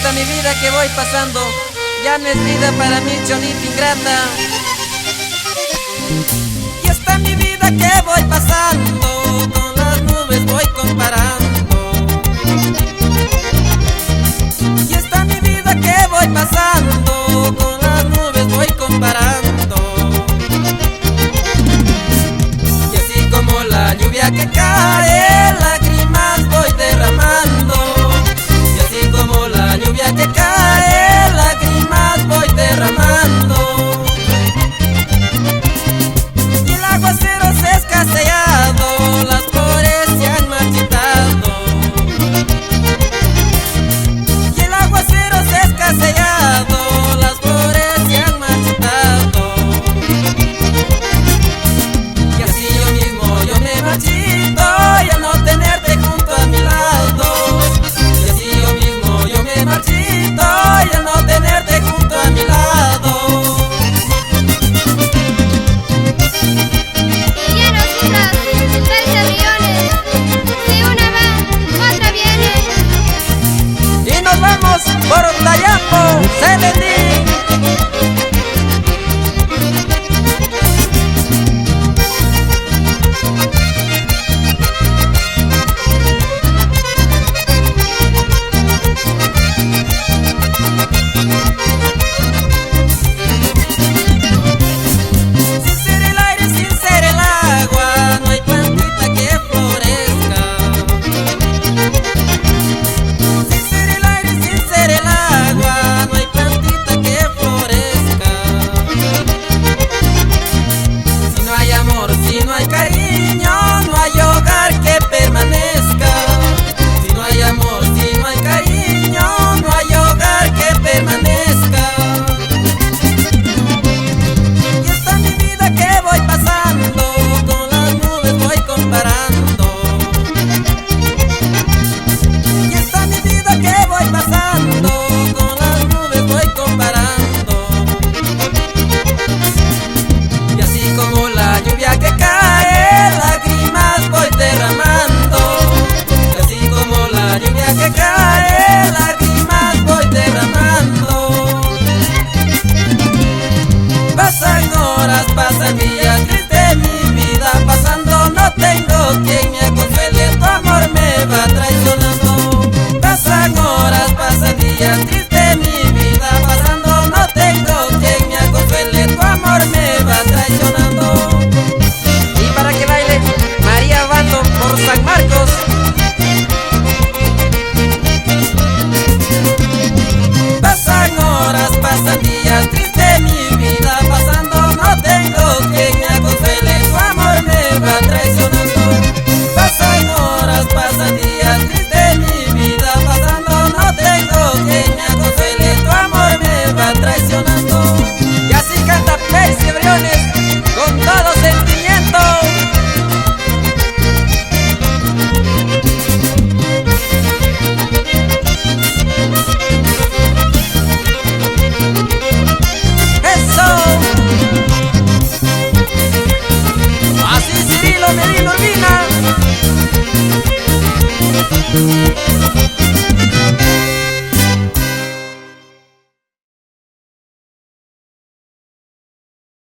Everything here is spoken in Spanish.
esta mi vida que voy pasando ya no es vida para mí, cholita ingrata. Y esta mi vida que voy pasando con las nubes voy comparando. Y esta mi vida que voy pasando con las nubes voy comparando. Y así como la lluvia que cae, lágrimas voy derramando. Y así como la lluvia que cae, lágrimas voy derramando. Y el aguacero se ha escaseado, las flores se han marchitado. Y el aguacero se ha escaseado, las flores se han marchitado. Y así yo mismo yo me marchito y al no tenerte junto a mi lado. Y así yo mismo yo me marchito y al no tenerte junto a mi lado. Y ya no sufras, 20 millones. Si una va, otra viene. Y nos vamos por Tayambo, Selení.